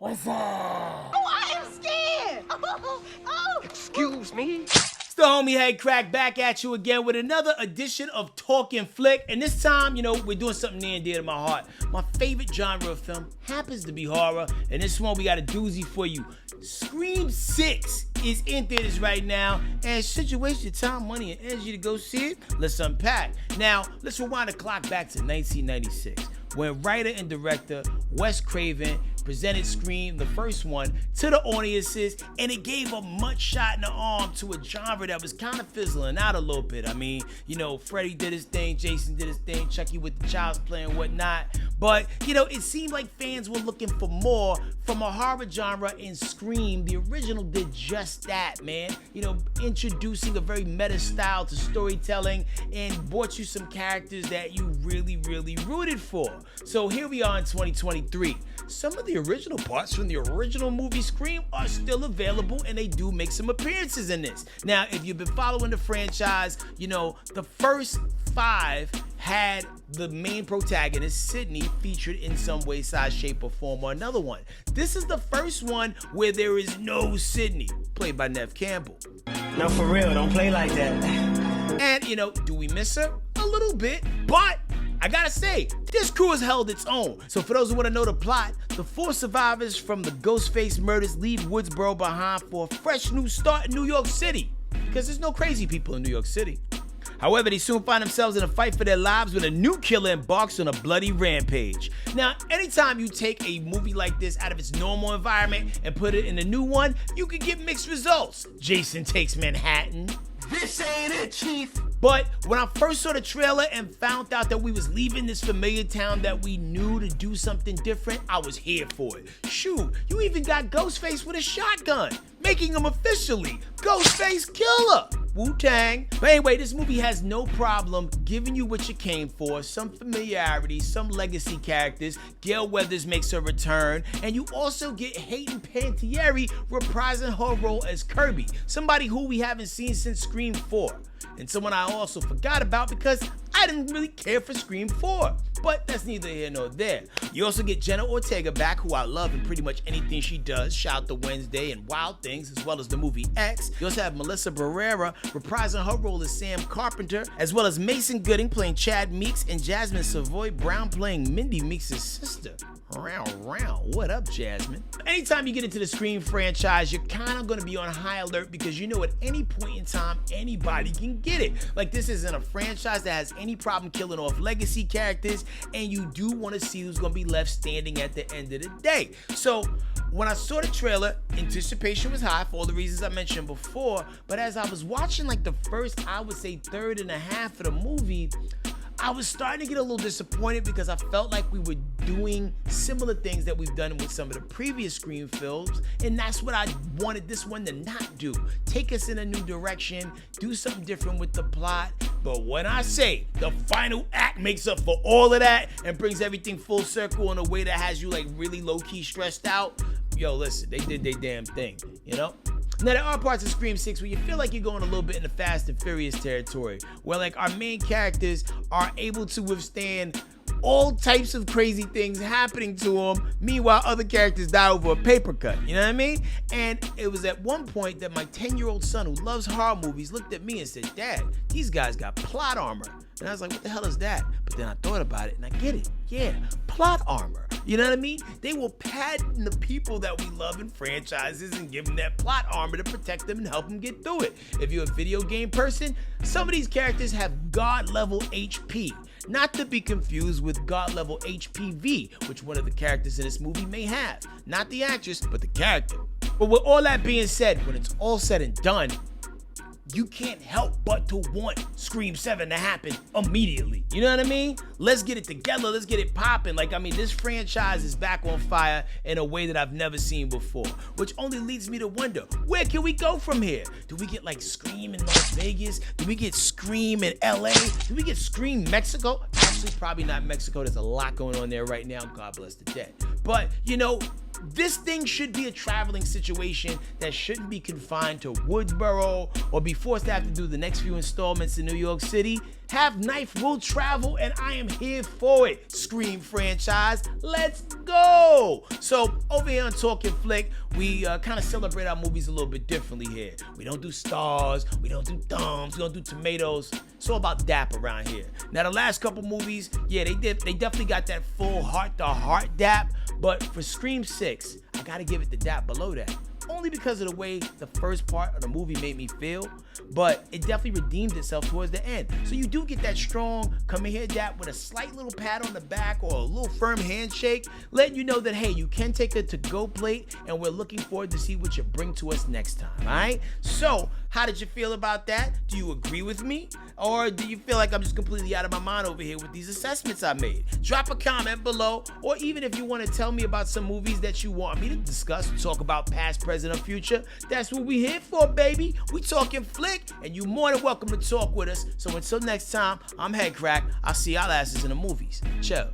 What's up? Oh, I am scared. Oh. Excuse me? It's the homie Headkrack back at you again with another edition of Talkin' Flick. And this time, we're doing something near and dear to my heart. My favorite genre of film happens to be horror. And this one, we got a doozy for you. Scream 6 is in theaters right now. And should you waste your time, money, and energy to go see it? Let's unpack. Now, let's rewind the clock back to 1996. When writer and director Wes Craven presented Scream, the first one, to the audiences, and it gave a much shot in the arm to a genre that was kind of fizzling out a little bit. I mean, Freddy did his thing, Jason did his thing, Chucky with the child's play and whatnot. But, it seemed like fans were looking for more from a horror genre, and Scream, the original, did just that, man. Introducing a very meta style to storytelling and brought you some characters that you really, really rooted for. So here we are in 2023. Some of the original parts from the original movie Scream are still available, and they do make some appearances in this. Now, if you've been following the franchise, the first 5 had the main protagonist, Sidney, featured in some way, size, shape, or form, or another one. This is the first one where there is no Sidney, played by Neve Campbell. No, for real, don't play like that. And, do we miss her? A little bit, but I gotta say, this crew has held its own. So for those who want to know the plot, the 4 survivors from the Ghostface murders leave Woodsboro behind for a fresh new start in New York City, because there's no crazy people in New York City. However, they soon find themselves in a fight for their lives when a new killer embarks on a bloody rampage. Now, anytime you take a movie like this out of its normal environment and put it in a new one, you could get mixed results. Jason Takes Manhattan. This ain't it, Chief. But when I first saw the trailer and found out that we was leaving this familiar town that we knew to do something different, I was here for it. Shoot, you even got Ghostface with a shotgun, making him officially Ghostface Killer. Wu-Tang. But anyway, this movie has no problem giving you what you came for, some familiarity, some legacy characters. Gail Weathers makes her return, and you also get Hayden Panettiere reprising her role as Kirby, somebody who we haven't seen since Scream 4. And someone I also forgot about because I didn't really care for Scream 4. But that's neither here nor there. You also get Jenna Ortega back, who I love in pretty much anything she does. Shout out to Wednesday and Wild Things, as well as the movie X. You also have Melissa Barrera reprising her role as Sam Carpenter, as well as Mason Gooding playing Chad Meeks and Jasmine Savoy Brown playing Mindy Meeks' sister. Round. What up, Jasmine? Anytime you get into the Scream franchise, you're kind of going to be on high alert because at any point in time, anybody can get it. Like, this isn't a franchise that has any problem killing off legacy characters, and you do want to see who's going to be left standing at the end of the day. So when I saw the trailer, anticipation was high for all the reasons I mentioned before, but as I was watching like the first, I would say, third and a half of the movie, I was starting to get a little disappointed because I felt like we were doing similar things that we've done with some of the previous Scream films, and that's what I wanted this one to not do. Take us in a new direction, do something different with the plot. But when I say the final act makes up for all of that and brings everything full circle in a way that has you like really low-key stressed out, yo, listen, they did their damn thing, Now, there are parts of Scream 6 where you feel like you're going a little bit in the Fast and Furious territory, where like our main characters are able to withstand all types of crazy things happening to them. Meanwhile, other characters die over a paper cut. You know what I mean? And it was at one point that my 10-year-old son, who loves horror movies, looked at me and said, "Dad, these guys got plot armor." And I was like, what the hell is that? But then I thought about it and I get it. Yeah, plot armor. You know what I mean? They will patent the people that we love in franchises and give them that plot armor to protect them and help them get through it. If you're a video game person, some of these characters have God-level HP. Not to be confused with God-level HPV, which one of the characters in this movie may have. Not the actress, but the character. But with all that being said, when it's all said and done, you can't help but to want Scream 7 to happen immediately. You know what I mean? Let's get it together. Let's get it popping. This franchise is back on fire in a way that I've never seen before, which only leads me to wonder, where can we go from here? Do we get like Scream in Las Vegas? Do we get Scream in LA? Do we get Scream Mexico? Actually, probably not Mexico. There's a lot going on there right now. God bless the dead. But, this thing should be a traveling situation that shouldn't be confined to Woodsboro or be forced to have to do the next few installments in New York City. Have knife will travel, and I am here for it. Scream franchise, let's go. So over here on Talking Flick, we kind of celebrate our movies a little bit differently here. We don't do stars, we don't do thumbs, we don't do tomatoes. It's all about dap around here. Now the last couple movies, yeah, they definitely got that full heart-to-heart dap, but for Scream 6, I gotta give it the dap below that. Only because of the way the first part of the movie made me feel, but it definitely redeemed itself towards the end. So you do get that strong come in here dap with a slight little pat on the back or a little firm handshake, letting you know that, hey, you can take a to-go plate, and we're looking forward to see what you bring to us next time, all right? So, how did you feel about that? Do you agree with me? Or do you feel like I'm just completely out of my mind over here with these assessments I made? Drop a comment below, or even if you want to tell me about some movies that you want me to discuss, talk about past, present, or future, that's what we here for, baby. We talking flick, and you're more than welcome to talk with us. So until next time, I'm Headkrack. I'll see y'all asses in the movies. Ciao.